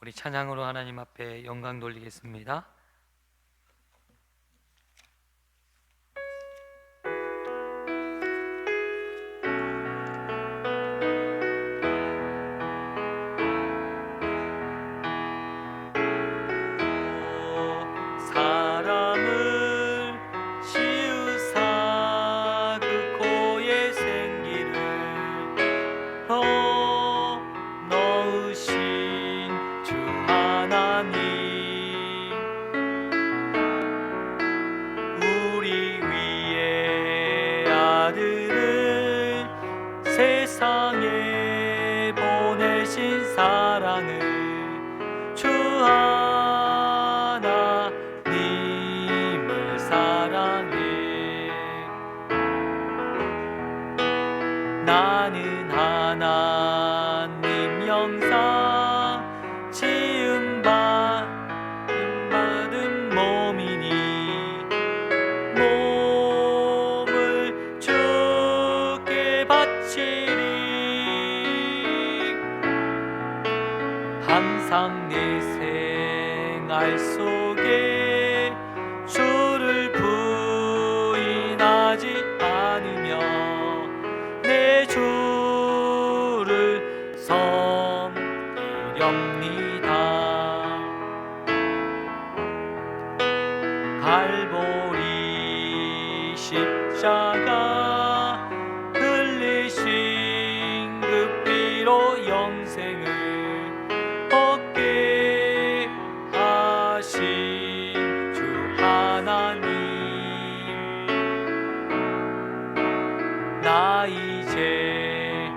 우리 찬양으로 하나님 앞에 영광 돌리겠습니다. 사람을 지으사 그 코에 생기를 넣으신 주 하나님, 우리 위에 아들을 세상에 보내신 사랑을 주 하나님을 사랑해. 나는 하나님 영상 지음받은 몸이니 몸을 주께 바치리. 항상 내 생활 속에 주를 부인하지 않으며 내 주를 섬기렵니다. 갈보리 십자가 흘리신 그 피로 영생을 얻게 하신 주 하나님, 나 이제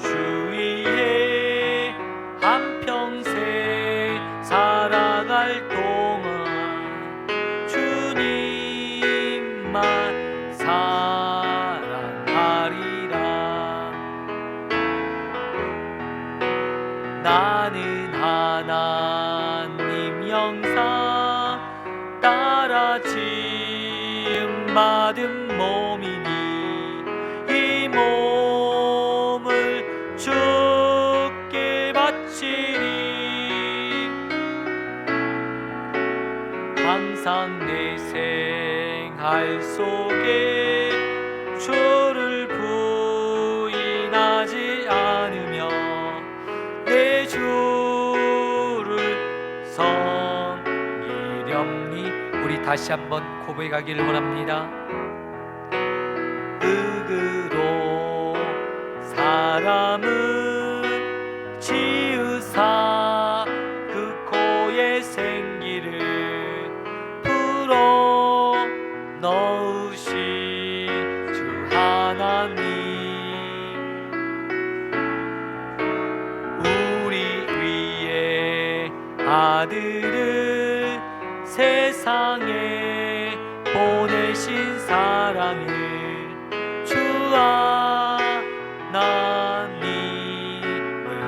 주 위에 한평생 살아갈 동안 주님만 사랑하리라. 나는 하나님 영상 따라 지음받은 몸이니 이 몸을 주께 바치리. 항상 내 생활 속에 주를 부인하지 않으며 내 주를 섬기렵니. 우리 다시 한번 고백하기를 원합니다. 흙으로 사람을 지으사 그 코에 생기를 불어 넣으신 주 하나님, 우리 위에 아들을 세상에 보내신 사랑을 주 하나님을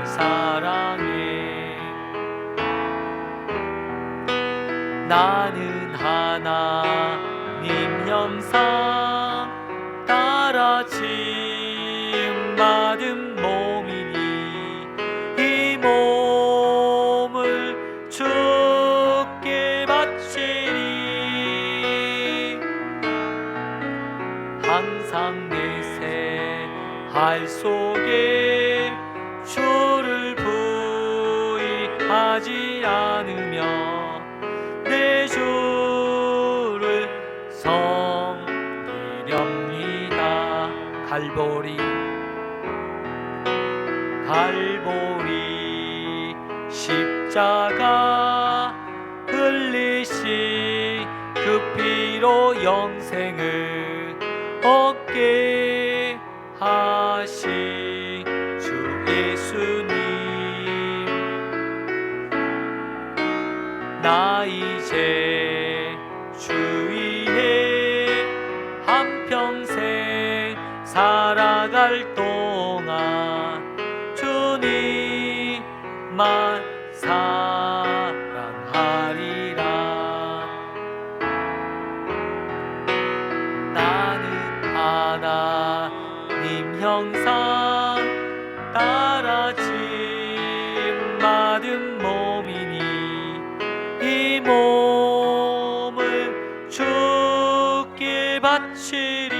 사랑해. 나는 하나님 영상 따라 지음받은 몸이니 이 몸을 주께 바치리. 항상 내 생활 속에 주를 부인하지 않으며 내 주를 섬기렵니다. 갈보리 십자가 흘리신 그 피로 영생을 얻게 하신 주 예수님, 나 이제 주 위에 한평생 살아갈 동안 주님만 사랑하리라. 나는 하나님 형상 따라 지음받은 몸이니 바치리.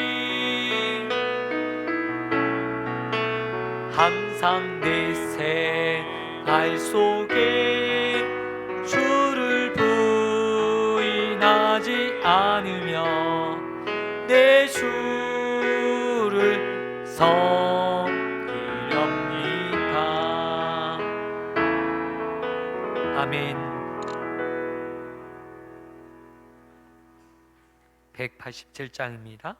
항상 내 생활 속에 주를 부인하지 않으며 내 주를 섬기렵니다. 아멘. 187장입니다.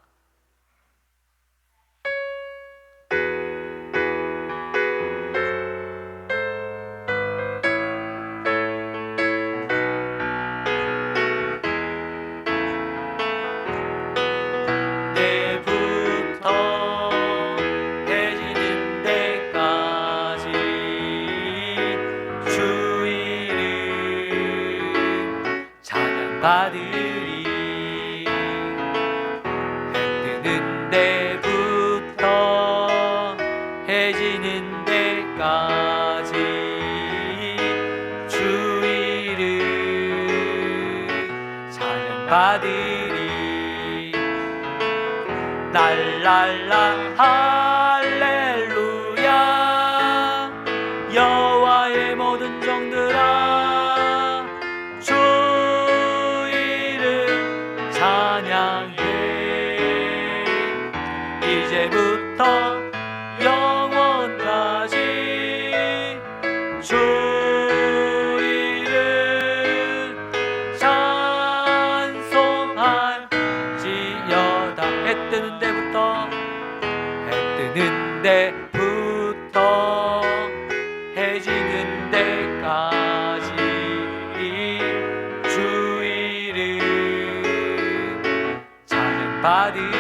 받으리. 해 뜨는 데부터 해 지는 데까지 주 이름 찬양받으리. 날랄라 할렐루야. 여호와의 모든 종들아 이제부터 영원까지 주 이름 찬송할지어다. 해 뜨는 데부터 해 지는 데까지 주 이름 찬양받으리.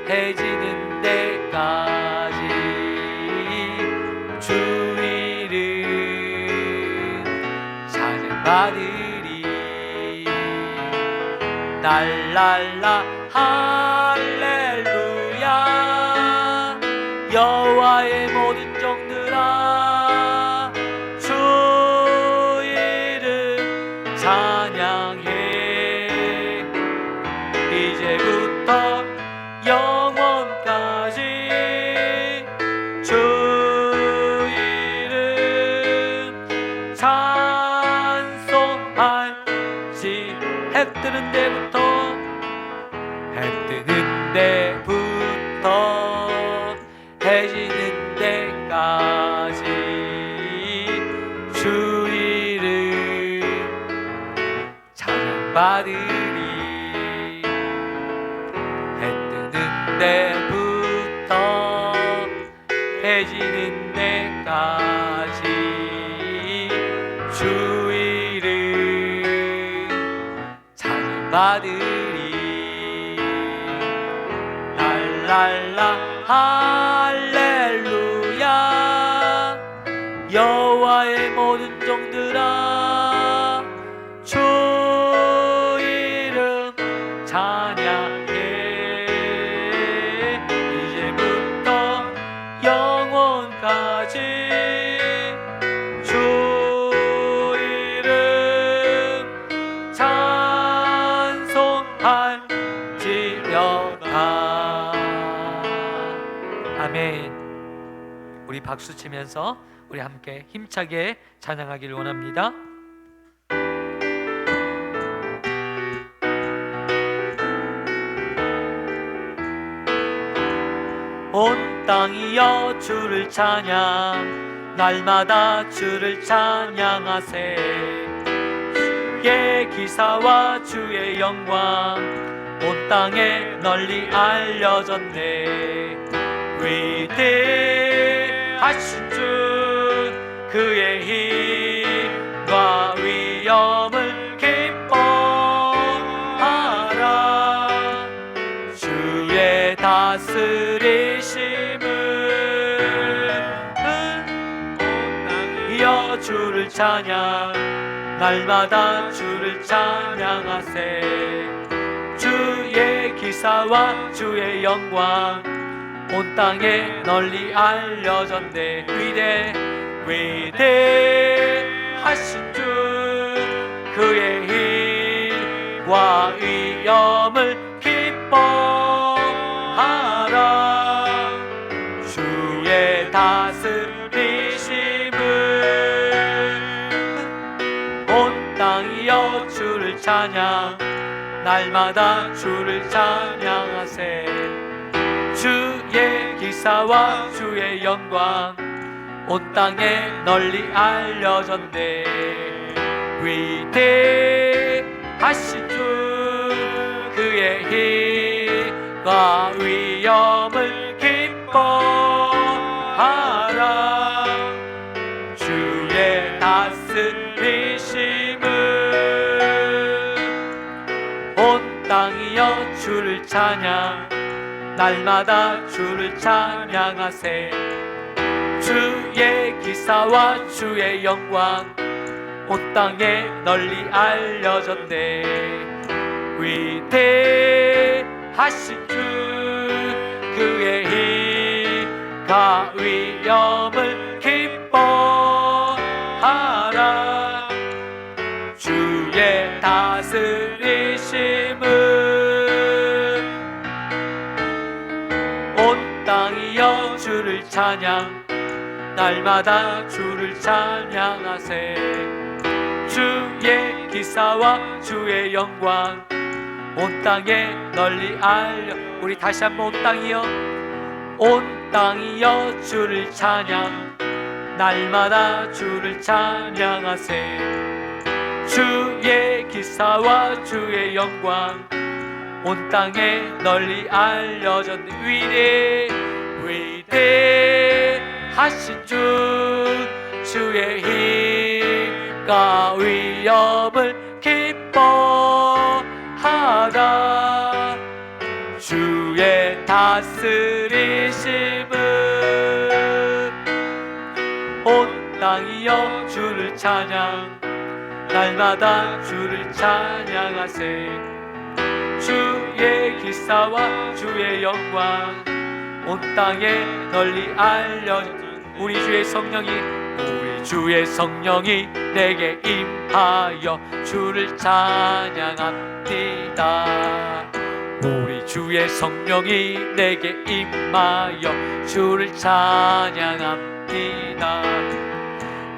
해 지는 데까지 주 이름 찬양받으리. 날랄라 할렐루야. 여호와의 모든 종들아 주 이름 찬양해. 이제부터 영원까지 주 이름 찬송할지. 해 뜨는 데부터 해 지는 데까지 주 이름 찬양받으리. 데부터 해 지는 데까지 주 이름 찬양받으리. 날랄라 할렐루야. 여호와의 모든 종들아 주 이름 찬양해. 영원까지 주 이름 찬송할지어다. 아멘. 우리 박수 치면서 우리 함께 힘차게 찬양하기를 원합니다. 온 땅이여 주를 찬양. 날마다 주를 찬양하세. 주의 기사와 주의 영광 온 땅에 널리 알려졌네. 위대하신 주 그의 힘과 위엄을 기뻐하라. 주의 다스리심은 이어 주를 찬양. 날마다 주를 찬양하세. 주의 기사와 주의 영광 온 땅에 널리 알려졌네. 위대하신 주를 찬양 날마다 주를 찬양하세 주의 기사와 주의 영광 온 땅에 널리 알려졌네 위대하신 주 그의 힘과 위엄을 기뻐하라 주의 다스리심을 온 땅이여 주를 찬양 날마다 주를 찬양하세 주의 기사와 주의 영광 온 땅에 널리 알려졌네 위대하신 주 그의 힘과 위엄을 기뻐하라 주의 다스리심을 온 땅이여 주를 찬양 날마다 주를 찬양하세 주의 기사와 주의 영광 온 땅에 널리 알려 우리 다시 한번 온 땅이여 온 땅이여 주를 찬양 날마다 주를 찬양하세 주의 기사와 주의 영광 온 땅에 널리 알려졌네 위대하신 주 주의 힘과 위엄을 기뻐하라 주의 다스리심을 온 땅이여 주를 찬양 날마다 주를 찬양하세 주의 기사와 주의 영광 온 땅에 널리 알려져 우리 주의 성령이 내게 임하여 주를 찬양합니다 우리 주의 성령이 내게 임하여 주를 찬양합니다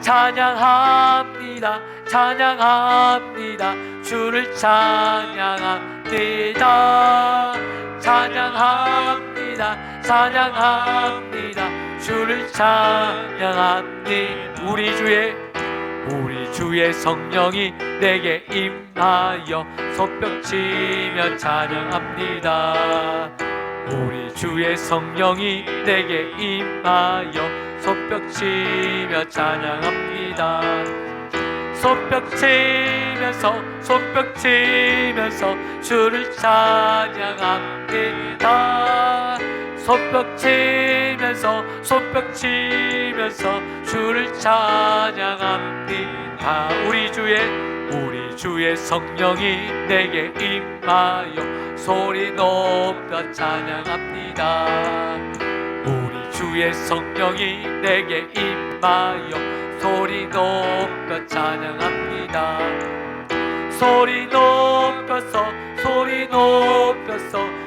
찬양합니다 찬양합니다 주를 찬양합니다 찬양합니다 찬양합니다 주를 찬양합니다 우리 주의 성령이 내게 임하여 손뼉치며 찬양합니다 우리 주의 성령이 내게 임하여 손뼉치며 찬양합니다 손뼉치면서 주를 찬양합니다 손뼉치면서 주를 찬양합니다 우리 주의 성령이 내게 임하여 소리 높여 찬양합니다 우리 주의 성령이 내게 임하여 소리 높여 찬양합니다 소리 높여서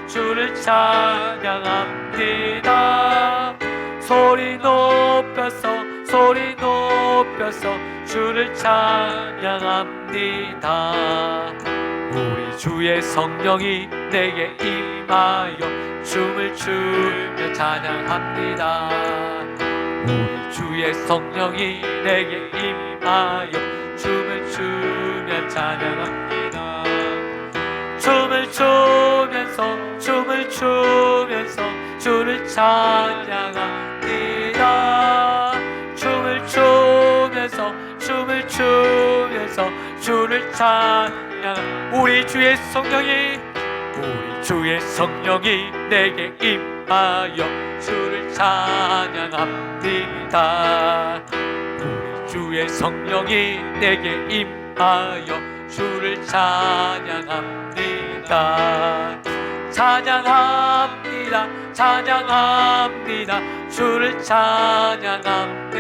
주를 찬양합니다 소리 높여서 주를 찬양합니다 우리 주의 성령이 내게 임하여 춤을 추며 찬양합니다 우리 주의 성령이 내게 임하여 춤을 추며 찬양합니다 춤을 추면서 주를 찬양합니다 춤을 추면서 주를 찬양 우리 주의 성령이 내게 임하여 주를 찬양합니다 우리 주의 성령이 내게 임하여 주를 찬양합니다 찬양합니다 주를 찬양합니다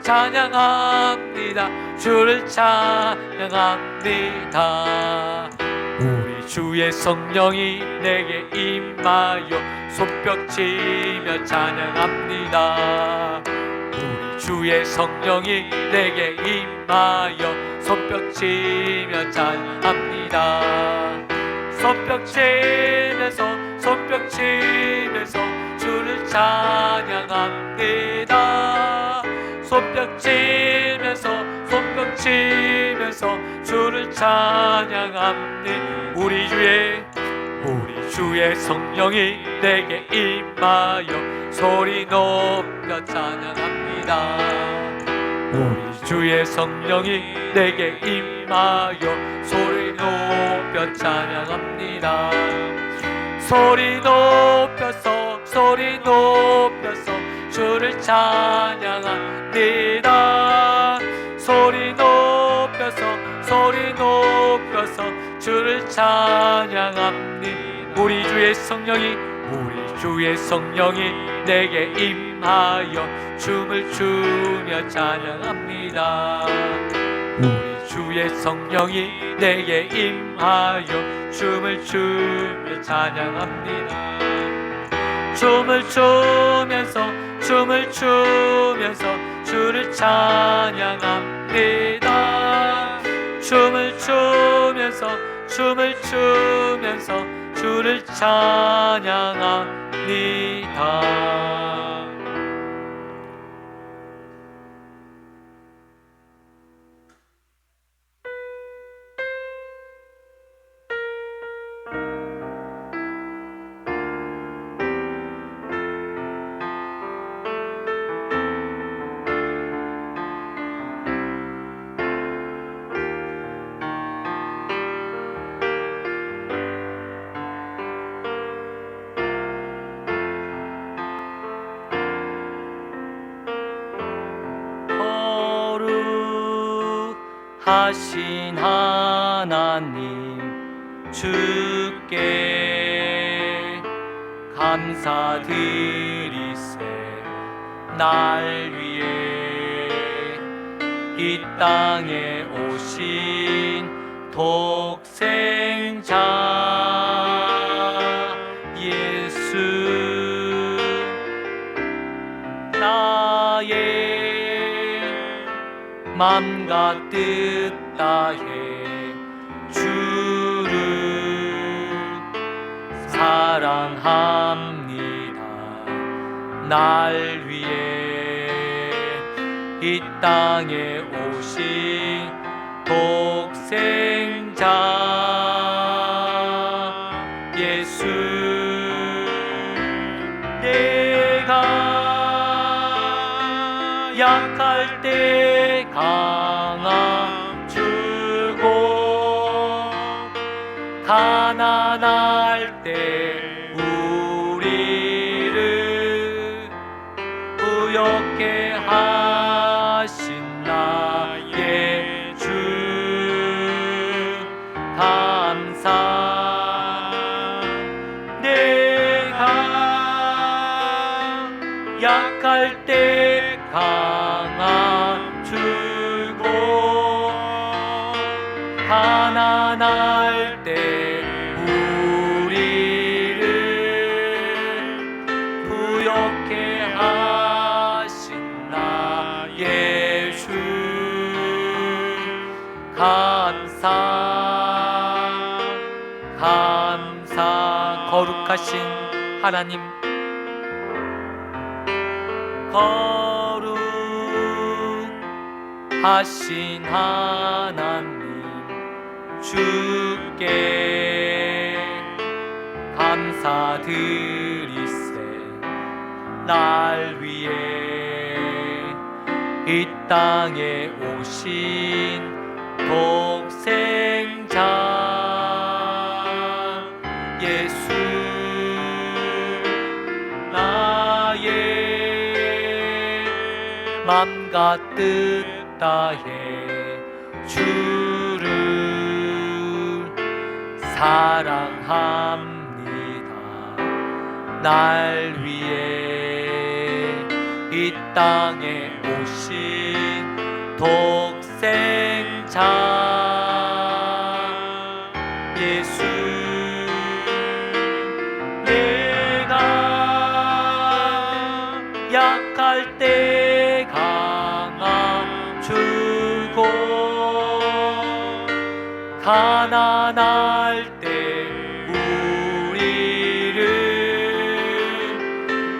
찬양합니다 주를 찬양합니다 우리 주의 성령이 내게 임하여 손뼉치며 찬양합니다 우리 주의 주의 성령이 내게 임하여 손뼉치며 찬양합니다. 손뼉치면서 주를 찬양합니다. 손뼉치면서 주를 찬양합니다. 우리 주의 성령이 내게 임하여 소리 높여 찬양합니다. 우리 주의 성령이 내게 임하여 소리 높여 찬양합니다. 소리 높여서 주를 찬양합니다. 소리 높여서 주를 찬양합니다. 우리 주의 성령이 내게 임하여 춤을 추며 찬양합니다. 우리 주의 성령이 내게 임하여 춤을 추며 찬양합니다. 춤을 추면서 주를 찬양합니다. 춤을 추면서 주를 찬양합니다. 하신 하나님 주께 감사드리세. 날 위해 이 땅에 오신 독생자 예수, 나의 맘과 뜻 다해 주를 사랑합니다. 날 위해 이 땅에 오신 독생자 예수, 내가 약할 때 강함 주고 가난할 때 우리를 부욕게 하신 나의 주 감사. 내가 약할 때 강함 주고 가난할 때 우리를 부욕게 하신 나의 주 감사. 거룩하신 하나님, 거룩하신 하나님 주께 감사드리세. 날 위해 이 땅에 오신 독생자 예수, 나의 맘과 뜻 다해 주를 사랑합니다. 날 위해 이 땅에 오신 독생자 예수, 내가 약할 때 강함 가난할 때 우리를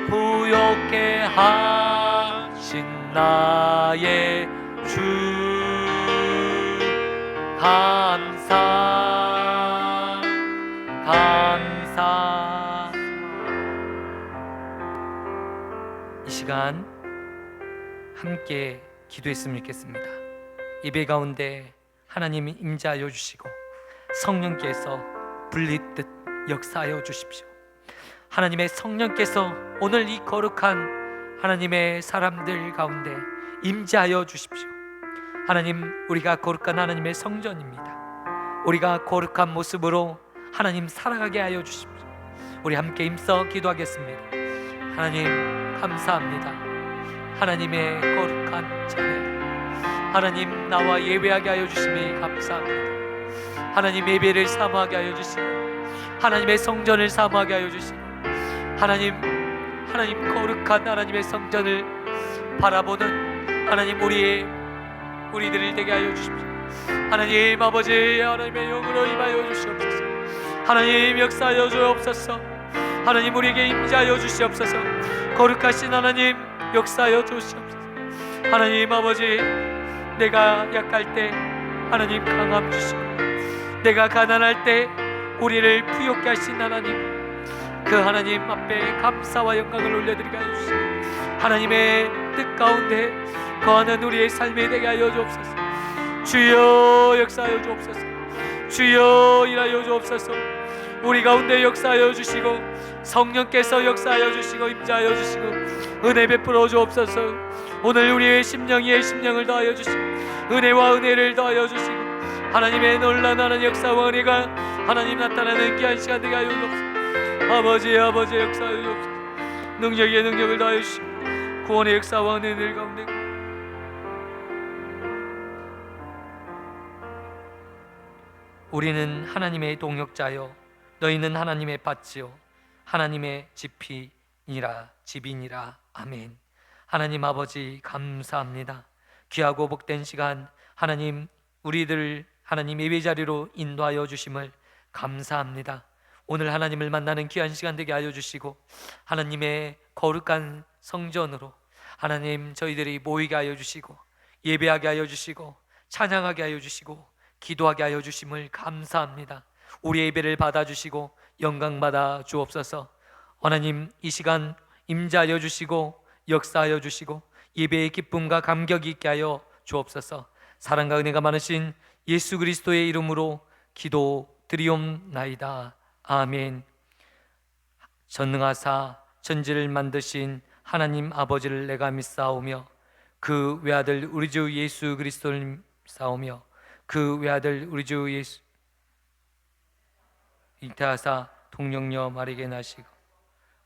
부욕해 하신 나의 주, 감사 감사. 이 시간 함께 기도했으면 좋겠습니다. 예배 가운데 하나님이 임재하여 주시고 성령께서 불리듯 역사하여 주십시오. 하나님의 성령께서 오늘 이 거룩한 하나님의 사람들 가운데 임재하여 주십시오. 하나님, 우리가 거룩한 하나님의 성전입니다. 우리가 거룩한 모습으로 하나님 살아가게 하여 주십시오. 우리 함께 힘써 기도하겠습니다. 하나님 감사합니다. 하나님의 거룩한 자녀 하나님, 나와 예배하게 하여 주심이 감사합니다. 하나님, 예배를 사모하게 하여 주시고 하나님의 성전을 사모하게 하여 주시고 하나님 거룩한 하나님의 성전을 바라보는 하나님 우리들을 되게 하여 주십시오. 하나님 아버지, 하나님의 영으로 임하여 주시옵소서. 하나님 역사하여 주옵소서. 하나님 우리에게 임재하여 주시옵소서. 거룩하신 하나님 역사하여 주시옵소서. 하나님 아버지, 내가 약할 때 하나님 강함 주시고 내가 가난할 때 우리를 부욕케 하신 하나님, 그 하나님 앞에 감사와 영광을 올려드리게 하여 주시고 하나님의 뜻 가운데 거하는 우리의 삶이 되게 하여 주옵소서. 주여 역사하여 주옵소서. 주여 일하여 주옵소서. 우리 가운데 역사하여 주시고 성령께서 역사하여 주시고 임재하여 주시고 은혜 베풀어 주옵소서. 오늘 우리의 심령 위에 심령을 더하여 주시고 은혜와 은혜를 더하여 주시고 하나님의 놀라운 하나님 역사와 은혜가 하나님 나타나는 귀한 시간 되게 하여 주옵소서. 아버지 역사하여 주옵소서. 능력의 능력을 더하여 주시고 구원의 역사와 은혜를 가운데 우리는 하나님의 동역자요 너희는 하나님의 밭이요 하나님의 집이니라. 아멘. 하나님 아버지 감사합니다. 귀하고 복된 시간 하나님 우리들 하나님 예배 자리로 인도하여 주심을 감사합니다. 오늘 하나님을 만나는 귀한 시간 되게 하여 주시고 하나님의 거룩한 성전으로 하나님 저희들이 모이게 하여 주시고 예배하게 하여 주시고 찬양하게 하여 주시고 기도하게 하여 주심을 감사합니다. 우리의 예배를 받아주시고 영광 받아 주옵소서. 하나님 이 시간 임재하여 주시고 역사하여 주시고 예배의 기쁨과 감격이 있게 하여 주옵소서. 사랑과 은혜가 많으신 예수 그리스도의 이름으로 기도드리옵나이다. 아멘. 전능하사 천지를 만드신 하나님 아버지를 내가 믿사오며 그 외아들 우리 주 예수 그리스도를 믿사오며 그 외아들 우리 주 예수 잉태하사 동령녀 마리게 나시고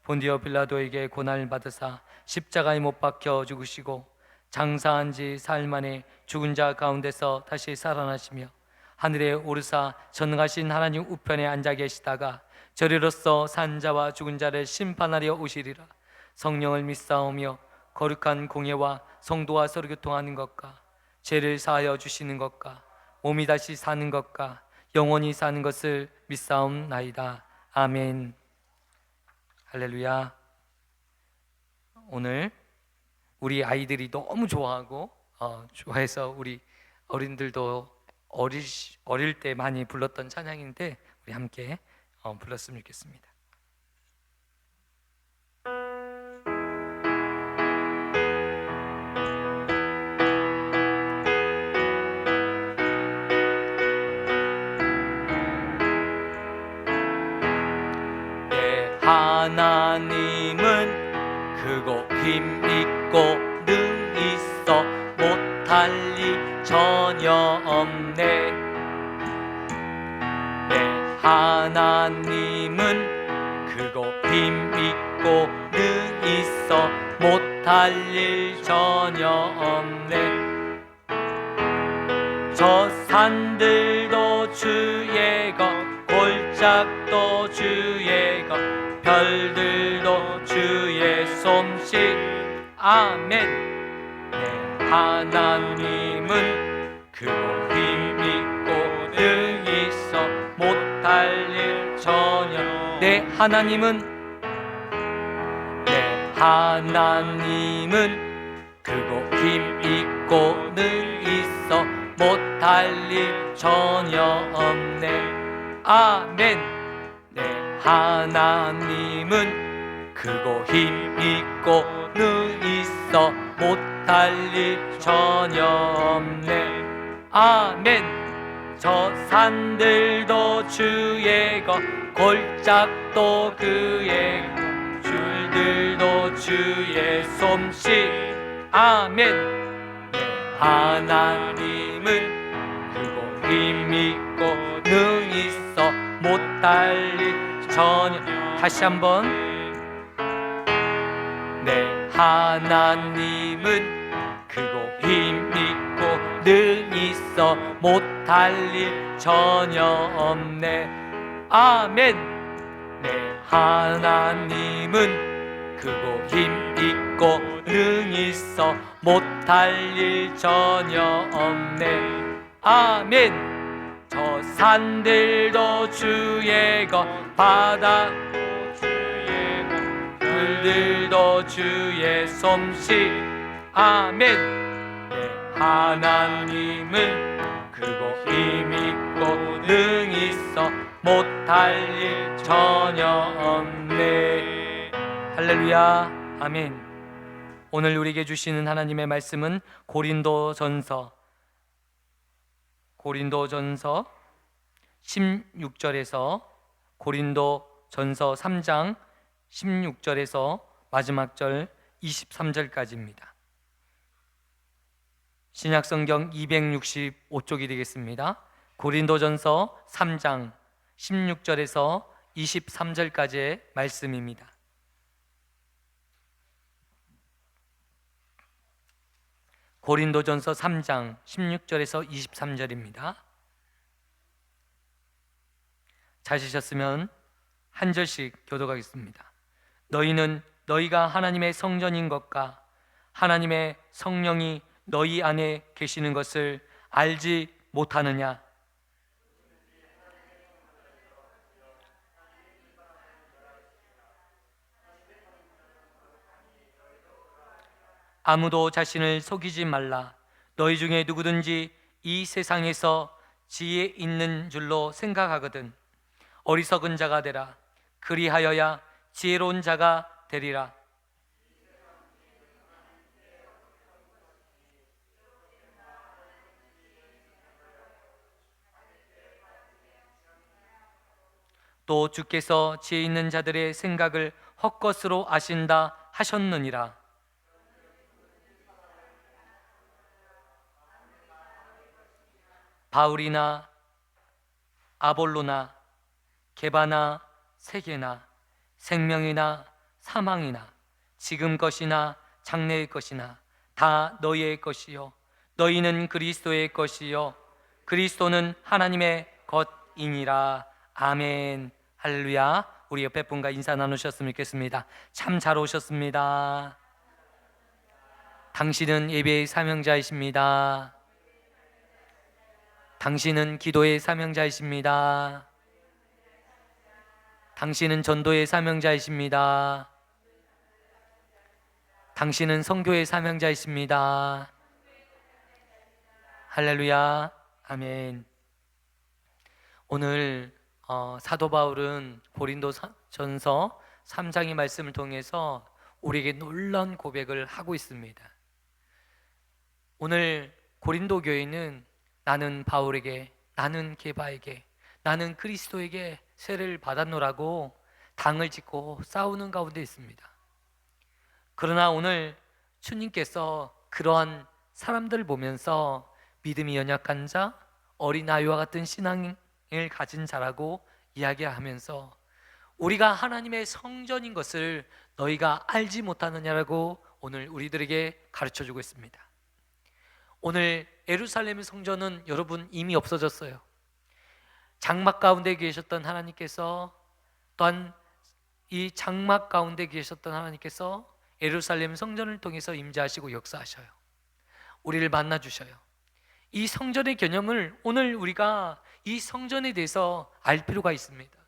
본디오 빌라도에게 고난을 받으사 십자가에 못 박혀 죽으시고 장사한 지 사흘 만에 죽은 자 가운데서 다시 살아나시며 하늘에 오르사 전능하신 하나님 우편에 앉아 계시다가 저리로서 산 자와 죽은 자를 심판하려 오시리라. 성령을 믿사오며 거룩한 공예와 성도와 서로 교통하는 것과 죄를 사하여 주시는 것과 몸이 다시 사는 것과 영원히 사는 것을 믿사옵나이다. 아멘. 할렐루야. 오늘 우리 아이들이 너무 좋아하고 좋아해서 우리 어린들도 어릴 때 많이 불렀던 찬양인데 우리 함께 불렀으면 좋겠습니다. 하나님은 크고 힘있고 능 있어 못할 리 전혀 없네. 내 하나님은 크고 힘있고 능 있어 못할 일 전혀 없네. 저 산들도 주의 것 골짜기도 주의 것 별들도 주의 솜씨. 아멘. 내 하나님은 크고 힘있고 능히 전혀 내 하나님은 크고 힘있고 늘 있어 못할 일 전혀 없네. 아멘. 내 하나님은 크고 힘있고 늘 있어 못할 일 전혀 없네. 아멘. 저 산들도 주의 것, 골짜기도 그의 것, 줄들도 주의 솜씨. 아멘. 내 하나님은 크고 힘있고 능 있어 못할 일 전혀. 다시 한번. 내 하나님은 크고 힘있고 능 있어 못할 일 전혀 없네. 아멘. 내 하나님은 크고 힘있고 능 있어 못할 일 전혀 없네. 아멘. 저 산들도 주의 것, 바다도 주의 것, 들도 주의 솜씨. 아멘. 내 하나님은 크고 힘있고 능 있어 못할 일 전혀 없네. 할렐루야. 아멘. 오늘 우리에게 주시는 하나님의 말씀은 고린도전서 16절에서 고린도전서 3장 16절에서 마지막 절 23절까지입니다. 신약성경 265쪽이 되겠습니다. 고린도전서 3장 16절에서 23절까지의 말씀입니다. 고린도전서 3장 16절에서 23절입니다. 찾으셨으면 한 절씩 교독하겠습니다. 너희는 너희가 하나님의 성전인 것과 하나님의 성령이 너희 안에 계시는 것을 알지 못하느냐? 아무도 자신을 속이지 말라. 너희 중에 누구든지 이 세상에서 지혜 있는 줄로 생각하거든 어리석은 자가 되라. 그리하여야 지혜로운 자가 되리라. 또 주께서 지혜 있는 자들의 생각을 헛것으로 아신다 하셨느니라. 바울이나 아볼로나 게바나 세게나 생명이나 사망이나 지금 것이나 장래의 것이나 다 너희의 것이요 너희는 그리스도의 것이요 그리스도는 하나님의 것이니라. 아멘. 할렐루야. 우리 옆에 분과 인사 나누셨으면 좋겠습니다. 참 잘 오셨습니다. 당신은 예배의 사명자이십니다. 당신은 기도의 사명자이십니다. 당신은 전도의 사명자이십니다. 당신은 선교의 사명자이십니다. 할렐루야. 아멘. 오늘 사도 바울은 고린도전서 3장의 말씀을 통해서 우리에게 놀라운 고백을 하고 있습니다. 오늘 고린도 교회는 나는 바울에게, 나는 게바에게, 나는 그리스도에게 세례를 받았노라고 당을 짓고 싸우는 가운데 있습니다. 그러나 오늘 주님께서 그러한 사람들을 보면서 믿음이 연약한 자, 어린아이와 같은 신앙을 가진 자라고 이야기하면서 우리가 하나님의 성전인 것을 너희가 알지 못하느냐라고 오늘 우리들에게 가르쳐주고 있습니다. 오늘 예루살렘의 성전은 여러분 이미 없어졌어요. 장막 가운데 계셨던 하나님께서 또한 이 장막 가운데 계셨던 하나님께서 예루살렘 성전을 통해서 임재하시고 역사하셔요. 우리를 만나주셔요. 이 성전의 개념을 오늘 우리가 이 성전에 대해서 알 필요가 있습니다.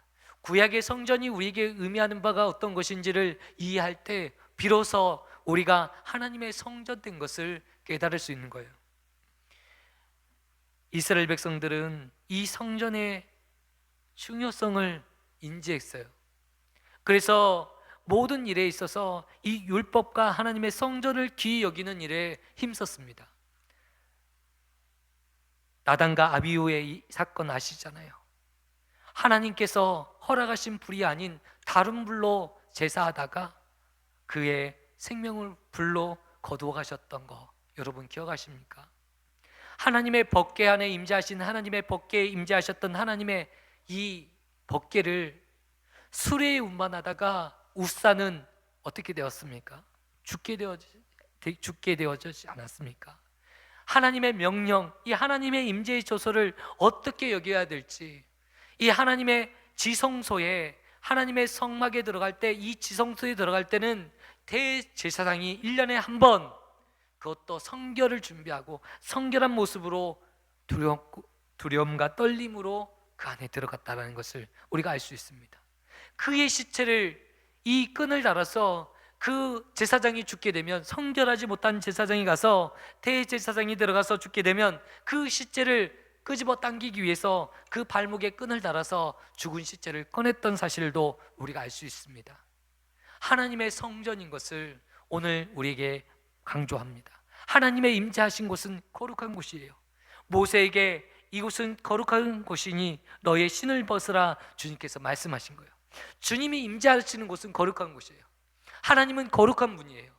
구약의 성전이 우리에게 의미하는 바가 어떤 것인지를 이해할 때 비로소 우리가 하나님의 성전된 것을 깨달을 수 있는 거예요. 이스라엘 백성들은 이 성전의 중요성을 인지했어요. 그래서 모든 일에 있어서 이 율법과 하나님의 성전을 귀히 여기는 일에 힘썼습니다. 나단과 아비후의 이 사건 아시잖아요. 하나님께서 허락하신 불이 아닌 다른 불로 제사하다가 그의 생명을 불로 거두어 가셨던 거 여러분 기억하십니까? 하나님의 법궤 안에 임재하신 하나님의 법궤에 임재하셨던 하나님의 이 법궤를 수레에 운반하다가 우사는 어떻게 되었습니까? 죽게 되어지지 않았습니까? 하나님의 명령, 이 하나님의 임재의 조서를 어떻게 여겨야 될지, 이 하나님의 지성소에, 하나님의 성막에 들어갈 때, 이 지성소에 들어갈 때는 대제사장이 1년에 한 번, 그것도 성결을 준비하고 성결한 모습으로 두려움과 떨림으로 그 안에 들어갔다는 것을 우리가 알 수 있습니다. 그의 시체를 이 끈을 달아서 그 제사장이 죽게 되면, 성결하지 못한 제사장이 가서 대제사장이 들어가서 죽게 되면 그 시체를 끄집어 당기기 위해서 그 발목에 끈을 달아서 죽은 시체를 꺼냈던 사실도 우리가 알 수 있습니다. 하나님의 성전인 것을 오늘 우리에게 강조합니다. 하나님의 임재하신 곳은 거룩한 곳이에요. 모세에게 이곳은 거룩한 곳이니 너의 신을 벗으라 주님께서 말씀하신 거예요. 주님이 임재하시는 곳은 거룩한 곳이에요. 하나님은 거룩한 분이에요.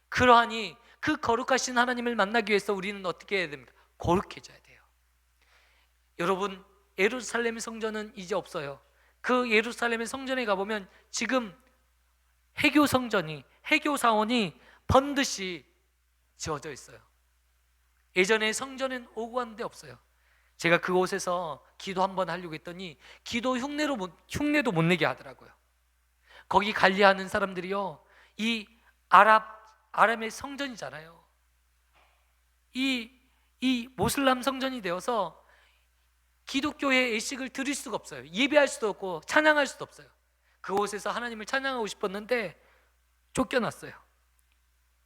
그러하니 그 거룩하신 하나님을 만나기 위해서 우리는 어떻게 해야 됩니까? 거룩해져야 돼요. 여러분, 예루살렘 성전은 이제 없어요. 그 예루살렘의 성전에 가보면 지금 해교 성전이, 해교 사원이 번듯이 지어져 있어요. 예전에 성전엔 오고 가는 데 없어요. 제가 그곳에서 기도 한번 하려고 했더니 기도 흉내도 못 내게 하더라고요. 거기 관리하는 사람들이요, 이 아람의 성전이잖아요. 이 모슬람 성전이 되어서 기독교의 예식을 드릴 수가 없어요. 예배할 수도 없고 찬양할 수도 없어요. 그곳에서 하나님을 찬양하고 싶었는데 쫓겨났어요.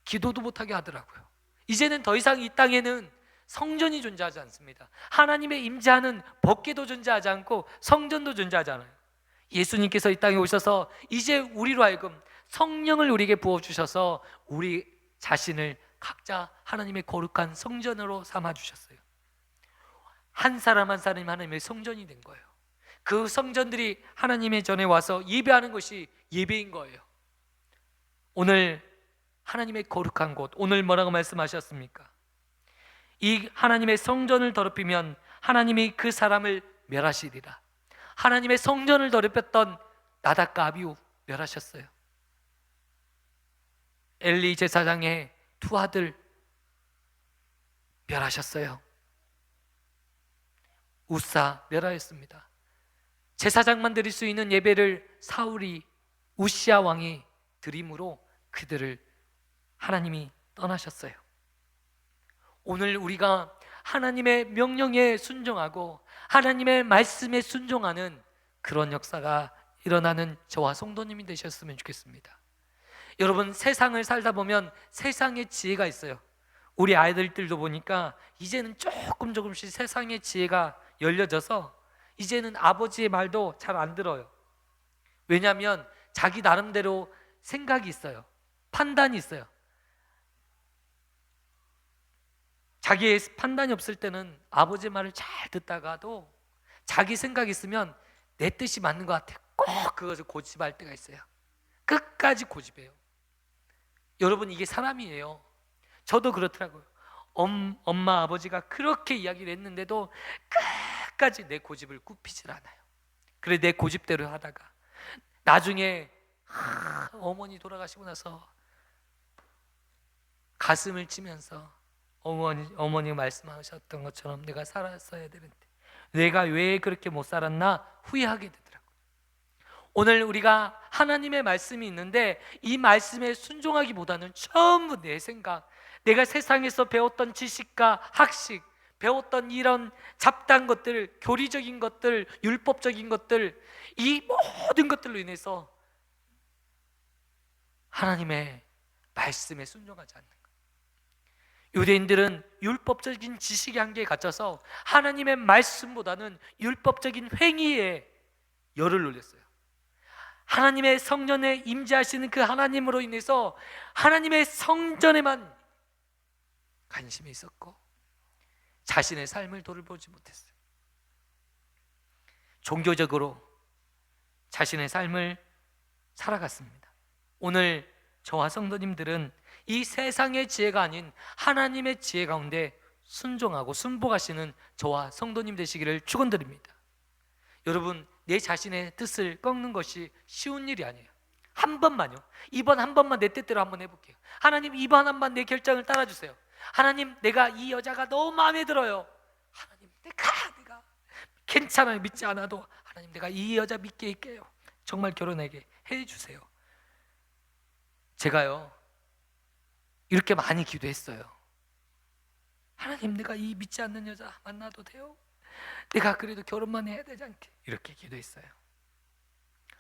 기도도 못하게 하더라고요. 이제는 더 이상 이 땅에는 성전이 존재하지 않습니다. 하나님의 임재하는 법궤도 존재하지 않고 성전도 존재하지 않아요. 예수님께서 이 땅에 오셔서 이제 우리로 하여금 성령을 우리에게 부어주셔서 우리 자신을 각자 하나님의 거룩한 성전으로 삼아주셨어요. 한 사람 한 사람이 하나님의 성전이 된 거예요. 그 성전들이 하나님의 전에 와서 예배하는 것이 예배인 거예요. 오늘 하나님의 거룩한 곳, 오늘 뭐라고 말씀하셨습니까? 이 하나님의 성전을 더럽히면 하나님이 그 사람을 멸하시리라. 하나님의 성전을 더럽혔던 나답과 아비후 멸하셨어요. 엘리 제사장의 두 아들 멸하셨어요. 우사 멸하였습니다. 제사장만 드릴 수 있는 예배를 사울이, 우시아 왕이 드림으로 그들을 하나님이 떠나셨어요. 오늘 우리가 하나님의 명령에 순종하고 하나님의 말씀에 순종하는 그런 역사가 일어나는 저와 성도님이 되셨으면 좋겠습니다. 여러분, 세상을 살다 보면 세상의 지혜가 있어요. 우리 아이들도 보니까 이제는 조금씩 세상의 지혜가 열려져서 이제는 아버지의 말도 잘 안 들어요. 왜냐하면 자기 나름대로 생각이 있어요. 판단이 있어요. 자기의 판단이 없을 때는 아버지 말을 잘 듣다가도 자기 생각이 있으면 내 뜻이 맞는 것 같아 꼭 그것을 고집할 때가 있어요. 끝까지 고집해요. 여러분, 이게 사람이에요. 저도 그렇더라고요. 엄마 아버지가 그렇게 이야기를 했는데도 끝까지 내 고집을 굽히질 않아요. 그래 내 고집대로 하다가 나중에 어머니 돌아가시고 나서 가슴을 치면서 어머니 말씀하셨던 것처럼 내가 살았어야 되는데 내가 왜 그렇게 못 살았나 후회하게 되더라고요. 오늘 우리가 하나님의 말씀이 있는데 이 말씀에 순종하기보다는 전부 내 생각, 내가 세상에서 배웠던 지식과 학식, 배웠던 이런 잡다한 것들, 교리적인 것들, 율법적인 것들, 이 모든 것들로 인해서 하나님의 말씀에 순종하지 않는 거예요. 유대인들은 율법적인 지식의 한계에 갇혀서 하나님의 말씀보다는 율법적인 행위에 열을 올렸어요. 하나님의 성전에 임재하시는 그 하나님으로 인해서 하나님의 성전에만 관심이 있었고 자신의 삶을 돌보지 못했어요. 종교적으로 자신의 삶을 살아갔습니다. 오늘 저와 성도님들은 이 세상의 지혜가 아닌 하나님의 지혜 가운데 순종하고 순복하시는 저와 성도님 되시기를 축원드립니다. 여러분, 내 자신의 뜻을 꺾는 것이 쉬운 일이 아니에요. 한 번만요. 이번 한 번만 내 뜻대로 한번 해볼게요. 하나님, 이번 한 번 내 결정을 따라주세요. 하나님, 내가 이 여자가 너무 마음에 들어요. 하나님, 내가 괜찮아요. 믿지 않아도 하나님, 내가 이 여자 믿게 할게요. 정말 결혼하게 해주세요. 제가요 이렇게 많이 기도했어요. 하나님, 내가 이 믿지 않는 여자 만나도 돼요? 내가 그래도 결혼만 해야 되지 않게, 이렇게 기도했어요.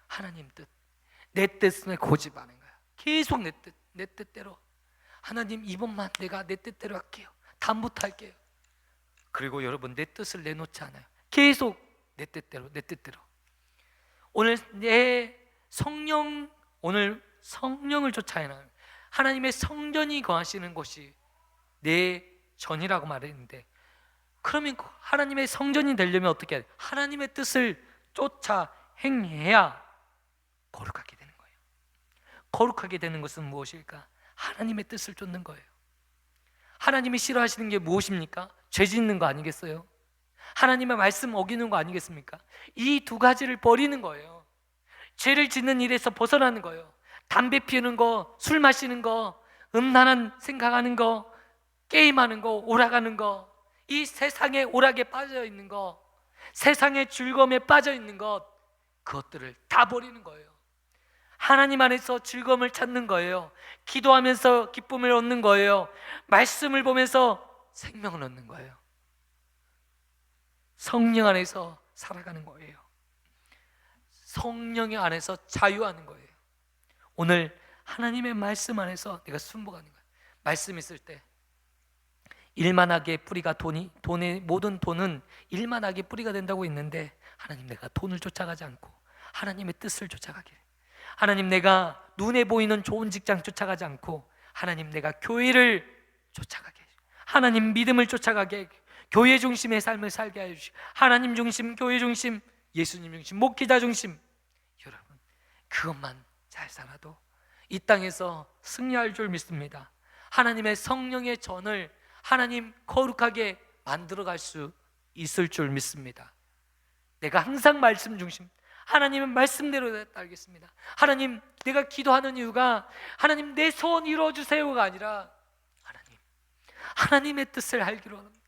하나님 뜻, 내 뜻을 고집하는 거야. 계속 내 뜻, 내 뜻대로. 하나님, 이번만 내가 내 뜻대로 할게요. 다음부터 할게요. 그리고 여러분, 내 뜻을 내놓지 않아요. 계속 내 뜻대로, 내 뜻대로. 오늘 오늘 성령을 쫓아야 하나님의 성전이 거하시는 곳이 내 전이라고 말했는데, 그러면 하나님의 성전이 되려면 어떻게 해야 돼? 하나님의 뜻을 쫓아 행해야 거룩하게 되는 거예요. 거룩하게 되는 것은 무엇일까? 하나님의 뜻을 쫓는 거예요. 하나님이 싫어하시는 게 무엇입니까? 죄 짓는 거 아니겠어요? 하나님의 말씀 어기는 거 아니겠습니까? 이 두 가지를 버리는 거예요. 죄를 짓는 일에서 벗어나는 거예요. 담배 피우는 거, 술 마시는 거, 음란한 생각하는 거, 게임하는 거, 오락하는 거, 이 세상의 오락에 빠져 있는 거, 세상의 즐거움에 빠져 있는 것, 그것들을 다 버리는 거예요. 하나님 안에서 즐거움을 찾는 거예요. 기도하면서 기쁨을 얻는 거예요. 말씀을 보면서 생명을 얻는 거예요. 성령 안에서 살아가는 거예요. 성령 안에서 자유하는 거예요. 오늘 하나님의 말씀 안에서 내가 순복하는 거예요. 말씀 있을 때 일만하게 뿌리가 돈의 모든 돈은 일만하게 뿌리가 된다고 있는데, 하나님, 내가 돈을 쫓아가지 않고 하나님의 뜻을 쫓아가게. 하나님, 내가 눈에 보이는 좋은 직장 쫓아가지 않고 하나님, 내가 교회를 쫓아가게, 하나님 믿음을 쫓아가게, 교회 중심의 삶을 살게 하여 주시고, 하나님 중심, 교회 중심, 예수님 중심, 목회자 중심. 여러분, 그것만 잘 살아도 이 땅에서 승리할 줄 믿습니다. 하나님의 성령의 전을 하나님 거룩하게 만들어갈 수 있을 줄 믿습니다. 내가 항상 말씀 중심, 하나님의 말씀대로 따르겠습니다. 하나님, 내가 기도하는 이유가 하나님 내 소원 이루어주세요가 아니라 하나님의 뜻을 알기로 합니다.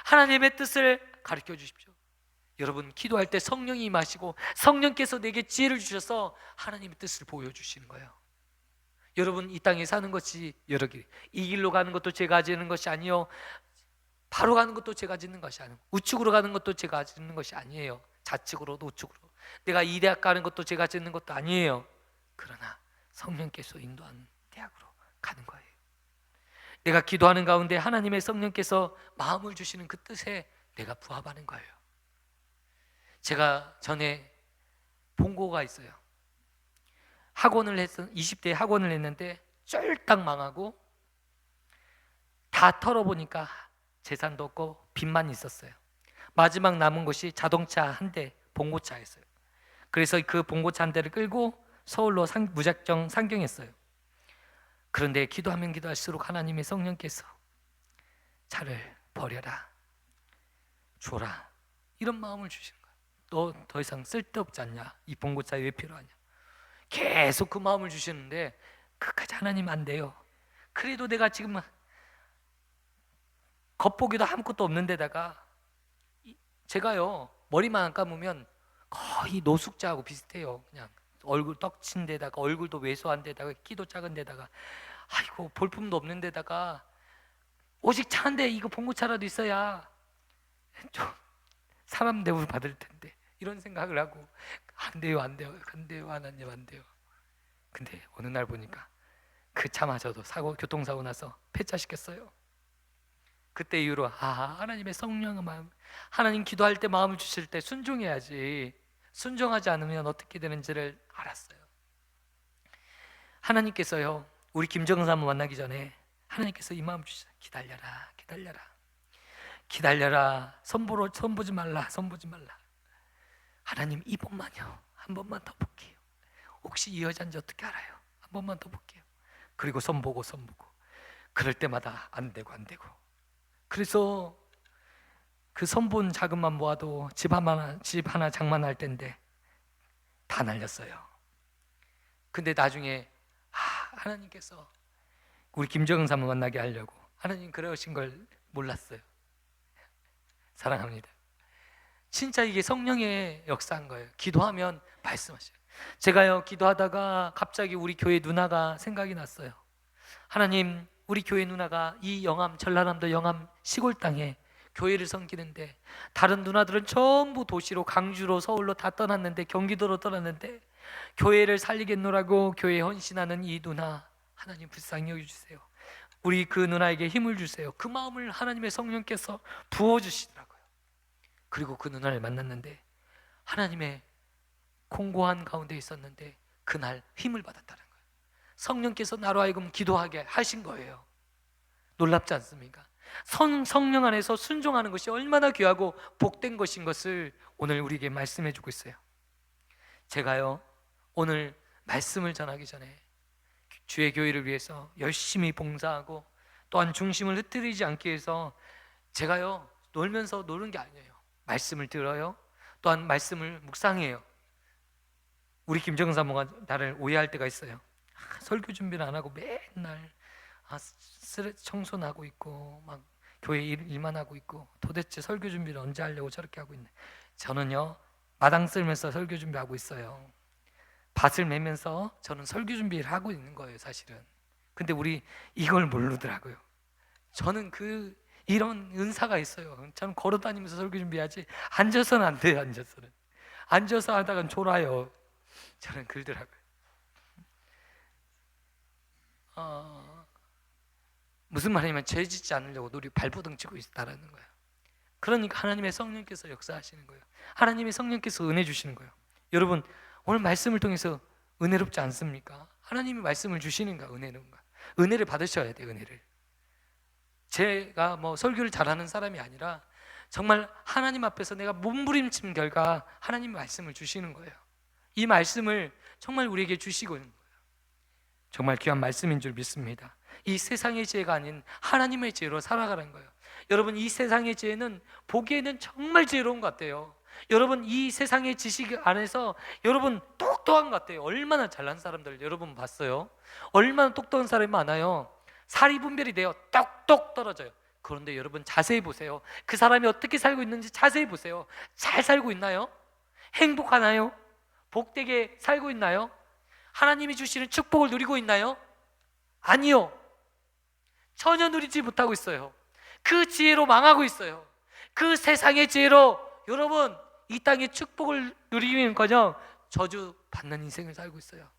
하나님의 뜻을 가르쳐 주십시오. 여러분, 기도할 때 성령이 임하시고 성령께서 내게 지혜를 주셔서 하나님의 뜻을 보여주시는 거예요. 여러분, 이 땅에 사는 것이 여러 길, 이 길로 가는 것도 제가 지는 것이 아니요, 바로 가는 것도 제가 짓는 것이 아니고, 우측으로 가는 것도 제가 짓는 것이 아니에요. 좌측으로도 우측으로. 내가 이 대학 가는 것도 제가 짓는 것도 아니에요. 그러나 성령께서 인도하는 대학으로 가는 거예요. 내가 기도하는 가운데 하나님의 성령께서 마음을 주시는 그 뜻에 내가 부합하는 거예요. 제가 전에 본고가 있어요. 학원을 했어. 20대 학원을 했는데 쫄딱 망하고 다 털어보니까 재산도 없고 빚만 있었어요. 마지막 남은 것이 자동차 한 대, 봉고차였어요. 그래서 그 봉고차 한 대를 끌고 서울로 무작정 상경했어요. 그런데 기도하면 기도할수록 하나님의 성령께서 차를 버려라, 줘라, 이런 마음을 주시는 거예요. 너 더 이상 쓸데없지 않냐? 이 봉고차 왜 필요하냐? 계속 그 마음을 주시는데 끝까지 하나님 안 돼요. 그래도 내가 지금 겉보기도 아무것도 없는 데다가 제가요 머리만 안 감으면 거의 노숙자하고 비슷해요. 그냥 얼굴 떡친 데다가 얼굴도 왜소한 데다가 키도 작은 데다가 아이고 볼품도 없는 데다가 오직 차 한 대, 이거 봉고차라도 있어야 좀 사람 대우를 받을 텐데 이런 생각을 하고 안 돼요, 안 돼요, 안 돼요, 하나님 안 돼요. 근데 어느 날 보니까 그 차마저도 교통사고 나서 폐차시켰어요. 그때 이후로 하나님의 성령의 마음, 하나님 기도할 때 마음을 주실 때 순종해야지, 순종하지 않으면 어떻게 되는지를 알았어요. 하나님께서요, 우리 김정은 사모 만나기 전에 하나님께서 이 마음 주시죠. 기다려라, 기다려라, 기다려라. 선보지 말라, 선보지 말라. 하나님 이번만요, 한 번만 더 볼게요. 혹시 이 여자인지 어떻게 알아요? 한 번만 더 볼게요. 그리고 선보고 그럴 때마다 안 되고. 그래서 그 선본 자금만 모아도 집 하나 장만할 때인데 다 날렸어요. 근데 나중에 하나님께서 우리 김정은 사모 만나게 하려고 하나님 그러신 걸 몰랐어요. 사랑합니다. 진짜 이게 성령의 역사인 거예요. 기도하면 말씀하셔요. 제가요, 기도하다가 갑자기 우리 교회 누나가 생각이 났어요. 하나님, 우리 교회 누나가 이 전라남도 영암 시골 땅에 교회를 섬기는데 다른 누나들은 전부 도시로, 강주로, 서울로 다 떠났는데, 경기도로 떠났는데 교회를 살리겠노라고 교회에 헌신하는 이 누나, 하나님 불쌍히 여겨주세요. 우리 그 누나에게 힘을 주세요. 그 마음을 하나님의 성령께서 부어주시더라고요. 그리고 그 누나를 만났는데 하나님의 공고한 가운데 있었는데 그날 힘을 받았다는 거예요. 성령께서 나로 하여금 기도하게 하신 거예요. 놀랍지 않습니까? 성령 안에서 순종하는 것이 얼마나 귀하고 복된 것인 것을 오늘 우리에게 말씀해 주고 있어요. 제가요, 오늘 말씀을 전하기 전에 주의 교회를 위해서 열심히 봉사하고 또한 중심을 흐트리지 않기 위해서 제가요, 놀면서 노는 게 아니에요. 말씀을 들어요. 또한 말씀을 묵상해요. 우리 김정은 사모가 나를 오해할 때가 있어요. 설교 준비를 안 하고 맨날 청소는 하고 있고 막 교회 일만 하고 있고 도대체 설교 준비를 언제 하려고 저렇게 하고 있네. 저는요, 마당 쓸면서 설교 준비하고 있어요. 밭을 매면서 저는 설교 준비를 하고 있는 거예요, 사실은. 근데 우리 이걸 모르더라고요. 저는 이런 은사가 있어요. 저는 걸어다니면서 설교 준비하지 앉아서는 안 돼요. 앉아서 하다간 졸아요. 저는 그러더라고요. 무슨 말이냐면 죄 짓지 않으려고 우리 발버둥 치고 있다라는 거예요. 그러니까 하나님의 성령께서 역사하시는 거예요. 하나님의 성령께서 은혜 주시는 거예요. 여러분, 오늘 말씀을 통해서 은혜롭지 않습니까? 하나님이 말씀을 주시는가, 은혜는가? 은혜를 받으셔야 돼요, 은혜를. 제가 뭐 설교를 잘하는 사람이 아니라 정말 하나님 앞에서 내가 몸부림친 결과 하나님이 말씀을 주시는 거예요. 이 말씀을 정말 우리에게 주시고 있는 거예요. 정말 귀한 말씀인 줄 믿습니다. 이 세상의 지혜가 아닌 하나님의 지혜로 살아가는 거예요. 여러분, 이 세상의 지혜는 보기에는 정말 지혜로운 것 같아요. 여러분, 이 세상의 지식 안에서 여러분 똑똑한 것 같아요. 얼마나 잘난 사람들 여러분 봤어요? 얼마나 똑똑한 사람이 많아요. 사리 분별이 돼요. 똑똑 떨어져요. 그런데 여러분 자세히 보세요. 그 사람이 어떻게 살고 있는지 자세히 보세요. 잘 살고 있나요? 행복하나요? 복되게 살고 있나요? 하나님이 주시는 축복을 누리고 있나요? 아니요. 전혀 누리지 못하고 있어요. 그 지혜로 망하고 있어요. 그 세상의 지혜로 여러분 이 땅의 축복을 누리는커녕 저주 받는 인생을 살고 있어요.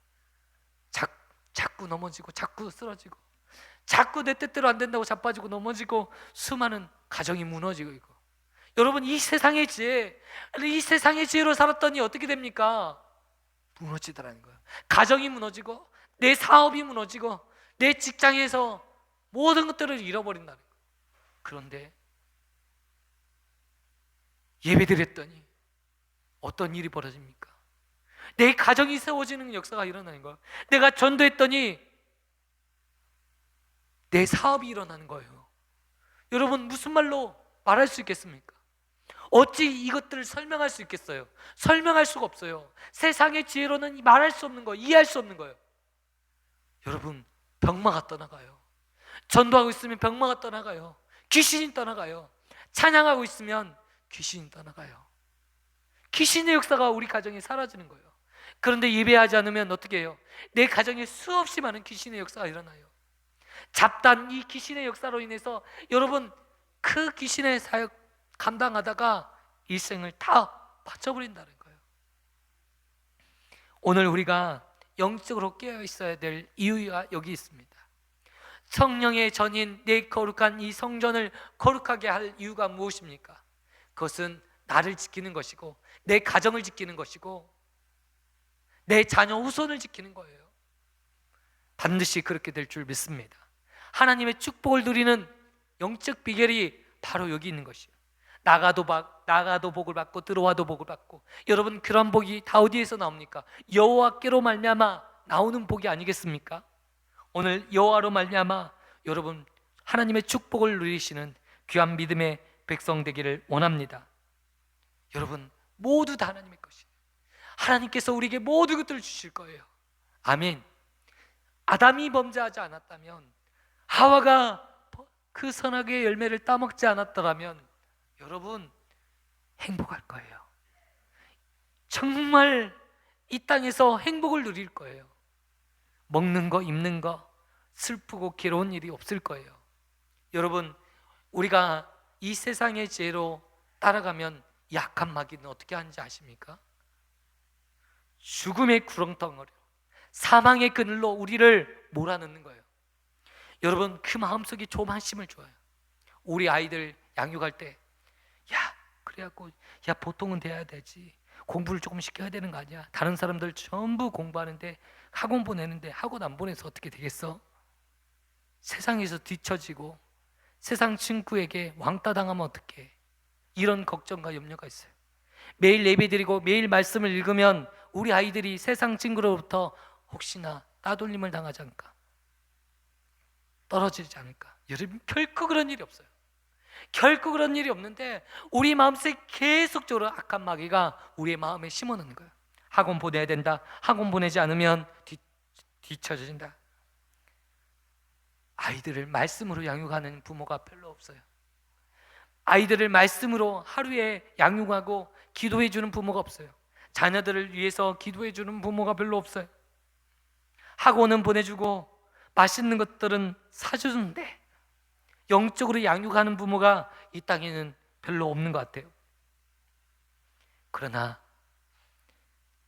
자꾸 넘어지고 자꾸 쓰러지고 자꾸 내 뜻대로 안 된다고 자빠지고 넘어지고 수많은 가정이 무너지고 있고. 여러분, 이 세상의 지혜로 살았더니 어떻게 됩니까? 무너지더라는 거예요. 가정이 무너지고 내 사업이 무너지고 내 직장에서 모든 것들을 잃어버린다는 거예요. 그런데 예배드렸더니 어떤 일이 벌어집니까? 내 가정이 세워지는 역사가 일어나는 거예요. 내가 전도했더니 내 사업이 일어나는 거예요. 여러분, 무슨 말로 말할 수 있겠습니까? 어찌 이것들을 설명할 수 있겠어요? 설명할 수가 없어요. 세상의 지혜로는 말할 수 없는 거예요. 이해할 수 없는 거예요. 여러분, 병마가 떠나가요. 전도하고 있으면 병마가 떠나가요. 귀신이 떠나가요. 찬양하고 있으면 귀신이 떠나가요. 귀신의 역사가 우리 가정에 사라지는 거예요. 그런데 예배하지 않으면 어떻게 해요? 내 가정에 수없이 많은 귀신의 역사가 일어나요. 잡단 이 귀신의 역사로 인해서 여러분 그 귀신의 사역 감당하다가 일생을 다 바쳐버린다는 거예요. 오늘 우리가 영적으로 깨어 있어야 될 이유가 여기 있습니다. 성령의 전인 내 거룩한 이 성전을 거룩하게 할 이유가 무엇입니까? 그것은 나를 지키는 것이고, 내 가정을 지키는 것이고, 내 자녀 후손을 지키는 거예요. 반드시 그렇게 될 줄 믿습니다. 하나님의 축복을 누리는 영적 비결이 바로 여기 있는 것이에요. 나가도 복을 받고 들어와도 복을 받고. 여러분, 그런 복이 다 어디에서 나옵니까? 여호와께로 말미암아 나오는 복이 아니겠습니까? 오늘 여호와로 말미암아 여러분 하나님의 축복을 누리시는 귀한 믿음의 백성 되기를 원합니다. 여러분, 모두 다 하나님의 것이에요. 하나님께서 우리에게 모든 것들을 주실 거예요. 아멘. 아담이 범죄하지 않았다면, 하와가 그 선악의 열매를 따먹지 않았더라면 여러분 행복할 거예요. 정말 이 땅에서 행복을 누릴 거예요. 먹는 거, 입는 거, 슬프고 괴로운 일이 없을 거예요. 여러분, 우리가 이 세상의 죄로 따라가면 약한 마귀는 어떻게 하는지 아십니까? 죽음의 구렁텅어리, 사망의 그늘로 우리를 몰아넣는 거예요. 여러분, 그 마음속에 좀 한심을 줘요. 우리 아이들 양육할 때, 야, 그래갖고 야, 보통은 돼야 되지, 공부를 조금 시켜야 되는 거 아니야? 다른 사람들 전부 공부하는데, 학원 보내는데 학원 안 보내서 어떻게 되겠어? 세상에서 뒤처지고 세상 친구에게 왕따 당하면 어떡해? 이런 걱정과 염려가 있어요. 매일 예배드리고 매일 말씀을 읽으면 우리 아이들이 세상 친구로부터 혹시나 따돌림을 당하지 않을까, 떨어지지 않을까? 여러분, 결코 그런 일이 없어요. 결코 그런 일이 없는데 우리 마음속에 계속적으로 악한 마귀가 우리의 마음에 심어놓는 거예요. 학원 보내야 된다, 학원 보내지 않으면 뒤처진다. 아이들을 말씀으로 양육하는 부모가 별로 없어요. 아이들을 말씀으로 하루에 양육하고 기도해 주는 부모가 없어요. 자녀들을 위해서 기도해 주는 부모가 별로 없어요. 학원은 보내주고 맛있는 것들은 사주는데 영적으로 양육하는 부모가 이 땅에는 별로 없는 것 같아요. 그러나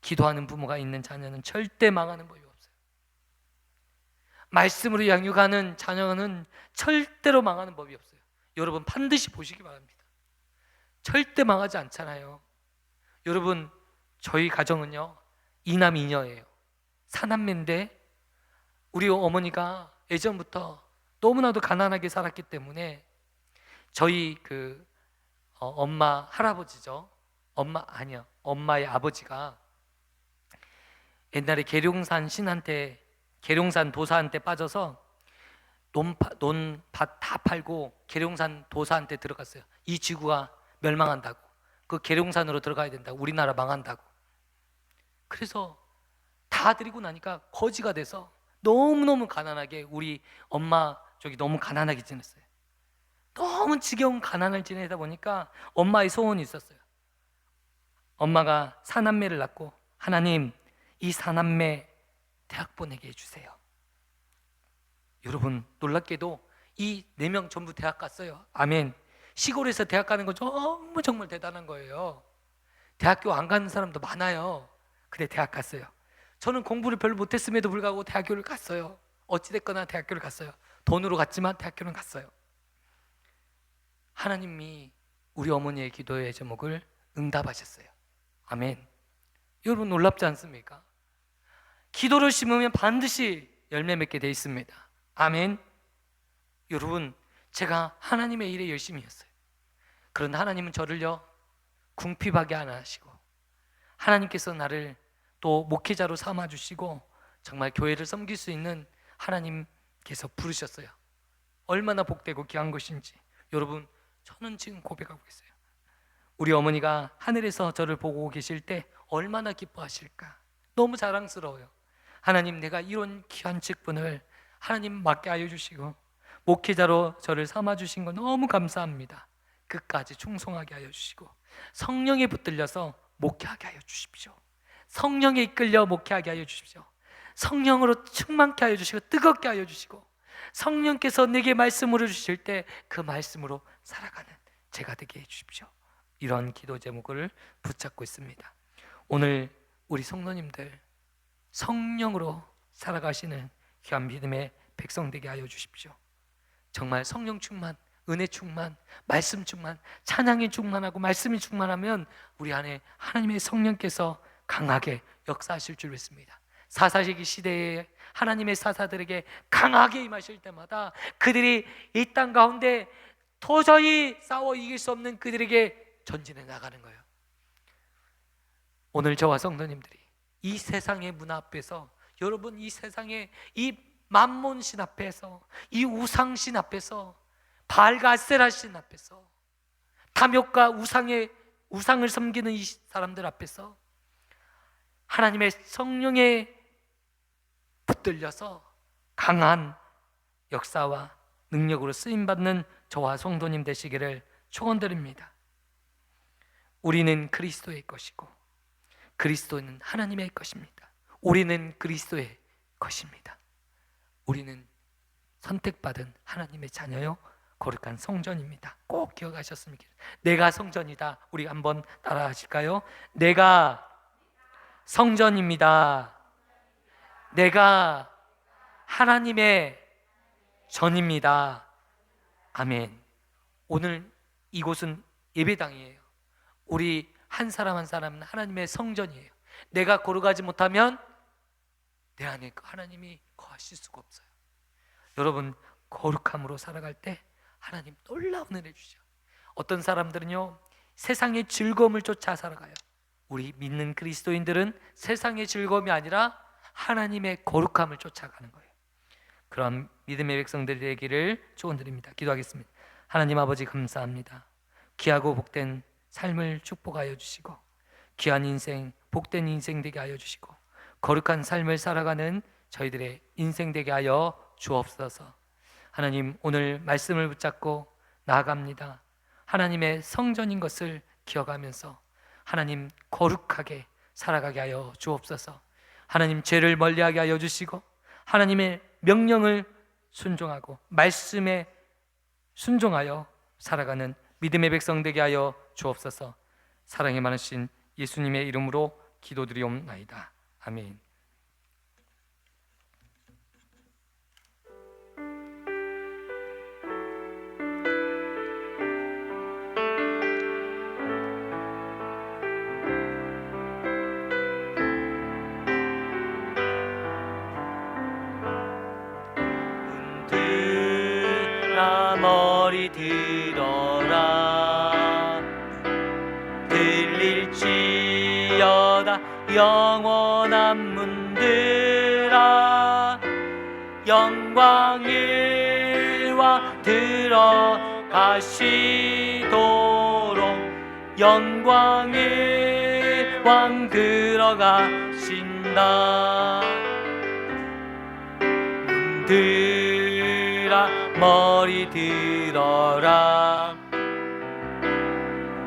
기도하는 부모가 있는 자녀는 절대 망하는 법이 없어요. 말씀으로 양육하는 자녀는 절대로 망하는 법이 없어요. 여러분, 반드시 보시기 바랍니다. 절대 망하지 않잖아요. 여러분, 저희 가정은요, 이남 이녀예요. 사남매인데 우리 어머니가 예전부터 너무나도 가난하게 살았기 때문에 저희 엄마 할아버지죠. 엄마의 아버지가 옛날에 계룡산 도사한테 빠져서 논밭 다 팔고 계룡산 도사한테 들어갔어요. 이 지구가 멸망한다고, 그 계룡산으로 들어가야 된다고, 우리나라 망한다고. 그래서 다 드리고 나니까 거지가 돼서 너무너무 가난하게, 우리 엄마 쪽이 너무 가난하게 지냈어요. 너무 지겨운 가난을 지내다 보니까 엄마의 소원이 있었어요. 엄마가 사남매를 낳고, 하나님, 이 사남매 대학 보내게 해주세요. 여러분, 놀랍게도 이 4명 전부 대학 갔어요. 아멘. 시골에서 대학 가는 거 정말 대단한 거예요. 대학교 안 가는 사람도 많아요. 근데 대학 갔어요. 저는 공부를 별로 못했음에도 불구하고 대학교를 갔어요. 어찌됐거나 대학교를 갔어요. 돈으로 갔지만 대학교는 갔어요. 하나님이 우리 어머니의 기도의 제목을 응답하셨어요. 아멘. 여러분, 놀랍지 않습니까? 기도를 심으면 반드시 열매 맺게 돼 있습니다. 아멘. 여러분, 제가 하나님의 일에 열심히 했어요. 그런데 하나님은 저를요, 궁핍하게 안 하시고, 하나님께서 나를 또 목회자로 삼아주시고 정말 교회를 섬길 수 있는 하나님께서 부르셨어요. 얼마나 복되고 귀한 것인지. 여러분, 저는 지금 고백하고 있어요. 우리 어머니가 하늘에서 저를 보고 계실 때 얼마나 기뻐하실까. 너무 자랑스러워요. 하나님, 내가 이런 귀한 직분을 하나님 맡게 하여 주시고 목회자로 저를 삼아주신 거 너무 감사합니다. 끝까지 충성하게 하여 주시고 성령에 붙들려서 목회하게 하여 주십시오. 성령에 이끌려 목회하게 하여 주십시오. 성령으로 충만케 하여 주시고 뜨겁게 하여 주시고 성령께서 내게 말씀을 주실 때 그 말씀으로 살아가는 제가 되게 해주십시오. 이런 기도 제목을 붙잡고 있습니다. 오늘 우리 성도님들 성령으로 살아가시는 귀한 믿음의 백성 되게 하여 주십시오. 정말 성령 충만, 은혜 충만, 말씀 충만, 찬양이 충만하고 말씀이 충만하면 우리 안에 하나님의 성령께서 강하게 역사하실 줄 믿습니다. 사사시기 시대에 하나님의 사사들에게 강하게 임하실 때마다 그들이 이 땅 가운데 도저히 싸워 이길 수 없는 그들에게 전진해 나가는 거예요. 오늘 저와 성도님들이 이 세상의 문화 앞에서, 여러분 이 세상의 이 만몬신 앞에서, 이 우상신 앞에서, 바알과 아세라신 앞에서, 탐욕과 우상을 섬기는 이 사람들 앞에서 하나님의 성령에 붙들려서 강한 역사와 능력으로 쓰임받는 저와 성도님 되시기를 축원드립니다. 우리는 그리스도의 것이고 그리스도는 하나님의 것입니다. 우리는 그리스도의 것입니다. 우리는 선택받은 하나님의 자녀요 거룩한 성전입니다. 꼭 기억하셨으면 좋겠습니다. 내가 성전이다. 우리 한번 따라 하실까요? 내가 성전입니다. 내가 하나님의 전입니다. 아멘. 오늘 이곳은 예배당이에요. 우리 한 사람 한 사람은 하나님의 성전이에요. 내가 거룩하지 못하면 내 안에 그 하나님이 거하실 수가 없어요. 여러분 거룩함으로 살아갈 때 하나님 놀라운 은혜 주시죠. 어떤 사람들은요 세상의 즐거움을 쫓아 살아가요. 우리 믿는 그리스도인들은 세상의 즐거움이 아니라 하나님의 거룩함을 쫓아가는 거예요. 그런 믿음의 백성들이 되기를 축원드립니다. 기도하겠습니다. 하나님 아버지 감사합니다. 귀하고 복된 삶을 축복하여 주시고 귀한 인생, 복된 인생 되게 하여 주시고 거룩한 삶을 살아가는 저희들의 인생 되게 하여 주옵소서. 하나님 오늘 말씀을 붙잡고 나아갑니다. 하나님의 성전인 것을 기억하면서 하나님 거룩하게 살아가게 하여 주옵소서. 하나님 죄를 멀리하게 하여 주시고 하나님의 명령을 순종하고 말씀에 순종하여 살아가는 믿음의 백성 되게 하여 주옵소서. 사랑이 많으신 예수님의 이름으로 기도드리옵나이다. 아멘. 머리 들어라. 들릴지어다 영원한 문들아. 영광일와 들어가시도록 영광일 왕 들어가신다. 문들아 머리 들어라.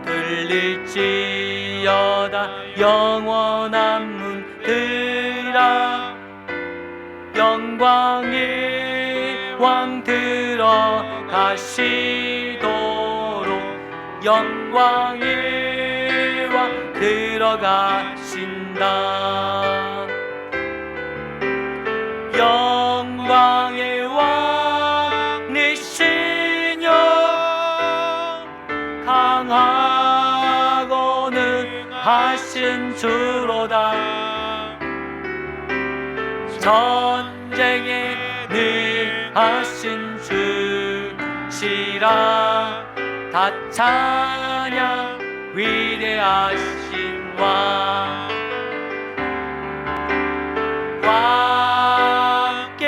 들릴지어다 영원한 문들아. 영광의 왕 들어가시도록 영광의 왕 들어가신다. 영광의 왕 강하고 능하신 주로다. 전쟁에 능하신 주시라. 다 찬양 위대하신 왕. 왕께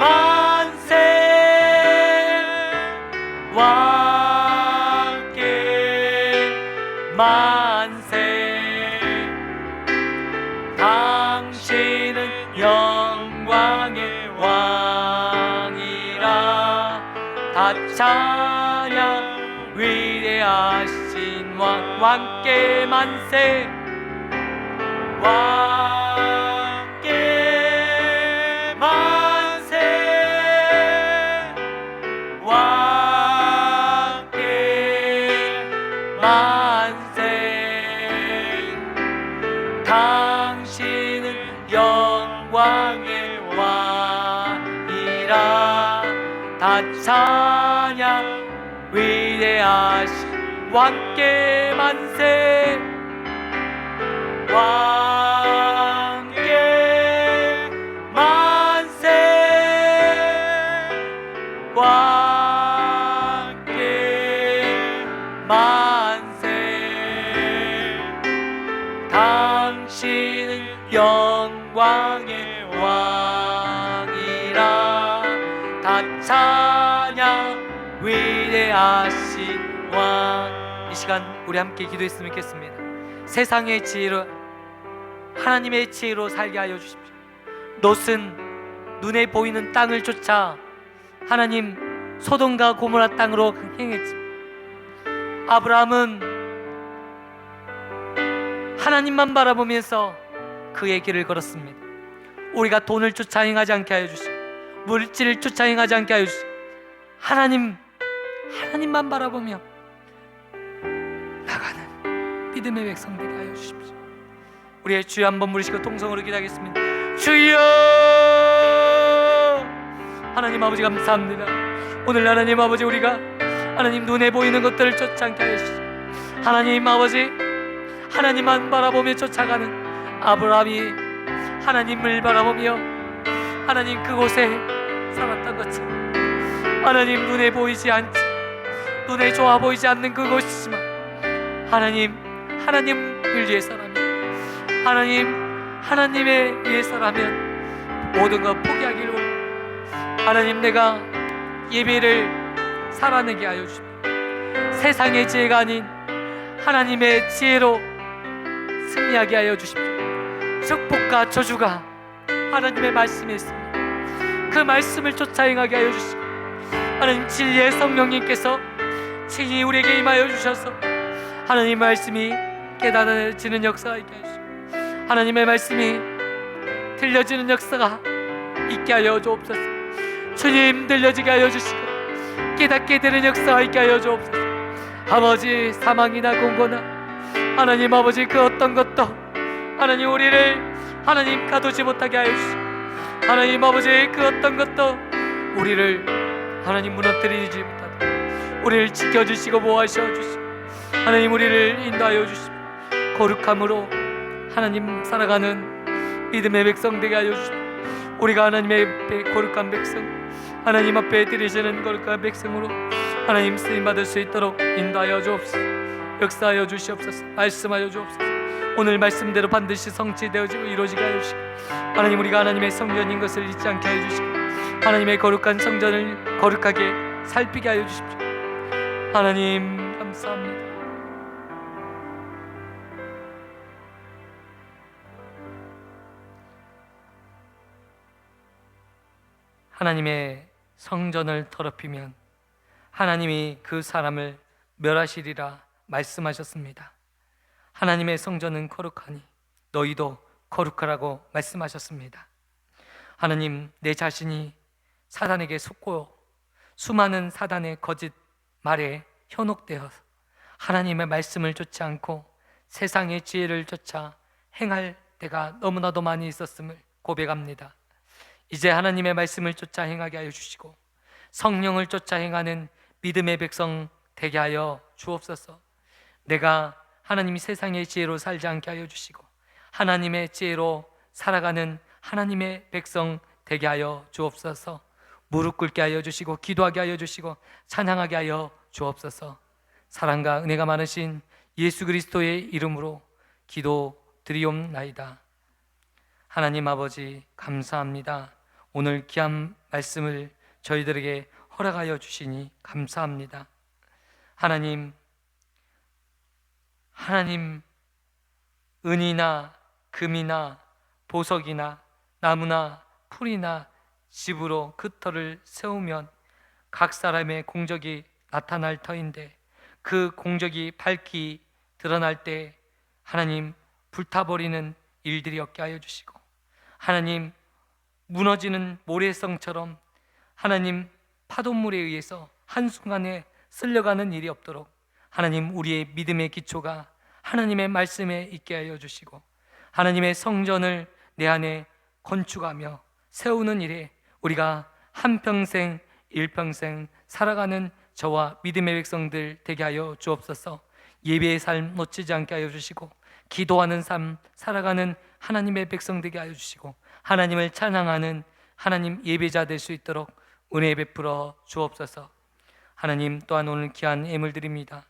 만세. 만세. 당신은 영광의 왕이라. 다 찬양 위대하신 왕. 왕께 만세. 왕께 만세. 왕 만세. 당신은 영광의 왕이라. 다 찬양 위대하신 왕께 만세. 왕께 만세. 왕께 만세. 당신은 영광의 왕이라. 다 찬양 위대하신 왕. 이 시간 우리 함께 기도했으면 좋겠습니다. 세상의 지혜로, 하나님의 지혜로 살게 하여 주십시오. 롯은 눈에 보이는 땅을 쫓아 하나님 소돔과 고모라 땅으로 행했지. 아브라함은 하나님만 바라보면서 그의 길을 걸었습니다. 우리가 돈을 쫓아 행하지 않게 하여 주시고, 물질을 쫓아 행하지 않게 하여 주시고, 하나님만 바라보며 나가는 믿음의 백성 되게 하여 주십시오. 우리의 주여 한번 부르시고 통성으로 기도하겠습니다. 주여! 하나님 아버지 감사합니다. 오늘 하나님 아버지, 우리가 하나님 눈에 보이는 것들을 쫓지 않게 하여 주시고, 하나님 아버지 하나님만 바라보며 쫓아가는 아브라함이 하나님을 바라보며 하나님 그곳에 살았던 것처럼, 하나님 눈에 보이지 않지, 눈에 좋아 보이지 않는 그곳이지만 하나님을 위해서라면, 하나님의 위해서라면 모든 것 포기하기를 원합니다. 하나님, 내가 예배를 살아내게 하여 주십시오. 세상의 지혜가 아닌 하나님의 지혜로 승리하게 하여 주십시오. 축복과 저주가 하나님의 말씀에 있습니다. 그 말씀을 쫓아 행하게 하여 주시고, 하나님 진리의 성령님께서 친히 우리에게 임하여 주셔서 하나님 말씀이 깨달아지는 역사가 있게 하여 주시고, 하나님의 말씀이 들려지는 역사가 있게 하여 주옵소서. 주님, 들려지게 하여 주시고 깨닫게 되는 역사가 있게 하여 주옵소서. 아버지, 사망이나 공고나 하나님 아버지 그 어떤 것도 하나님 우리를 하나님 가두지 못하게 하여 주시고, 하나님 아버지 그 어떤 것도 우리를 하나님 무너뜨리지 못하게 우리를 지켜주시고 보호하셔 주시고, 하나님 우리를 인도하여 주시고 거룩함으로 하나님 살아가는 믿음의 백성 되게 하여 주시고, 우리가 하나님의 거룩한 백성, 하나님 앞에 드리시는 거룩한 백성으로 하나님 쓰임받을 수 있도록 인도하여 주옵소서. 역사하여 주시옵소서. 말씀하여 주옵소서. 오늘 말씀대로 반드시 성취되어지고 이루어지게 하여 주시고, 하나님 우리가 하나님의 성전인 것을 잊지 않게 하여 주시고, 하나님의 거룩한 성전을 거룩하게 살피게 하여 주십시오. 하나님 감사합니다. 하나님의 성전을 더럽히면 하나님이 그 사람을 멸하시리라 말씀하셨습니다. 하나님의 성전은 거룩하니 너희도 거룩하라고 말씀하셨습니다. 하나님, 내 자신이 사단에게 속고 수많은 사단의 거짓 말에 현혹되어서 하나님의 말씀을 쫓지 않고 세상의 지혜를 쫓아 행할 때가 너무나도 많이 있었음을 고백합니다. 이제 하나님의 말씀을 쫓아 행하게 하여 주시고 성령을 쫓아 행하는 믿음의 백성 되게 하여 주옵소서. 내가 하나님이 세상의 지혜로 살지 않게 하여 주시고 하나님의 지혜로 살아가는 하나님의 백성 되게 하여 주옵소서. 무릎 꿇게 하여 주시고 기도하게 하여 주시고 찬양하게 하여 주옵소서. 사랑과 은혜가 많으신 예수 그리스도의 이름으로 기도드리옵나이다. 하나님 아버지 감사합니다. 오늘 귀한 말씀을 저희들에게 허락하여 주시니 감사합니다. 하나님 은이나 금이나 보석이나 나무나 풀이나 집으로 그 터를 세우면 각 사람의 공적이 나타날 터인데 그 공적이 밝히 드러날 때 하나님 불타버리는 일들이 없게 하여 주시고, 하나님 무너지는 모래성처럼 하나님 파도물에 의해서 한순간에 쓸려가는 일이 없도록 하나님, 우리의 믿음의 기초가 하나님의 말씀에 있게 하여 주시고 하나님의 성전을 내 안에 건축하며 세우는 일에 우리가 한평생 일평생 살아가는 저와 믿음의 백성들 되게 하여 주옵소서. 예배의 삶 놓치지 않게 하여 주시고 기도하는 삶 살아가는 하나님의 백성 되게 하여 주시고 하나님을 찬양하는 하나님 예배자 될 수 있도록 은혜 베풀어 주옵소서. 하나님, 또한 오늘 귀한 예물 드립니다.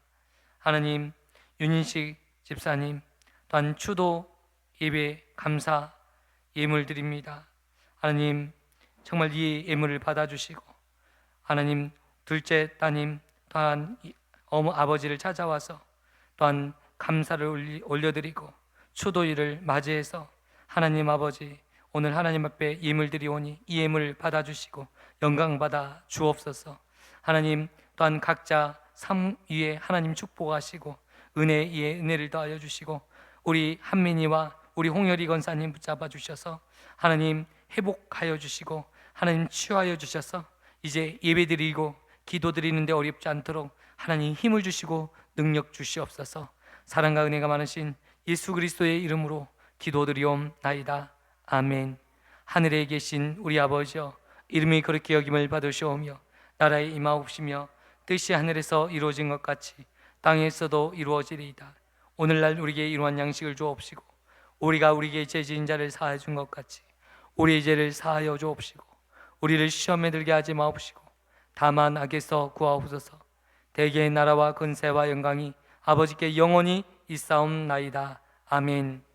하나님, 윤인식 집사님 또한 추도 예배 감사 예물 드립니다. 하나님, 정말 이 예물을 받아주시고 하나님, 둘째 따님 또한 아버지를 찾아와서 또한 감사를 올려드리고 추도일을 맞이해서 하나님 아버지, 오늘 하나님 앞에 예물 드리오니 이 예물 받아주시고 영광 받아 주옵소서. 하나님, 또한 각자 삶 위에 하나님 축복하시고 은혜 위에 은혜를 더하여 주시고 우리 한민이와 우리 홍열이 권사님 붙잡아 주셔서 하나님 회복하여 주시고 하나님 치유하여 주셔서 이제 예배 드리고 기도 드리는데 어렵지 않도록 하나님 힘을 주시고 능력 주시옵소서. 사랑과 은혜가 많으신 예수 그리스도의 이름으로 기도드리옵나이다. 아멘. 하늘에 계신 우리 아버지여, 이름이 그렇게 여김을 받으시오며 나라에 임하옵시며 뜻이 하늘에서 이루어진 것 같이 땅에서도 이루어지리이다. 오늘날 우리에게 이러한 양식을 주옵시고 우리가 우리에게 죄 지은 자를 사하여 준 것 같이 우리의 죄를 사하여 주옵시고 우리를 시험에 들게 하지 마옵시고 다만 악에서 구하옵소서. 대개의 나라와 근세와 영광이 아버지께 영원히 있사옵나이다. 아멘.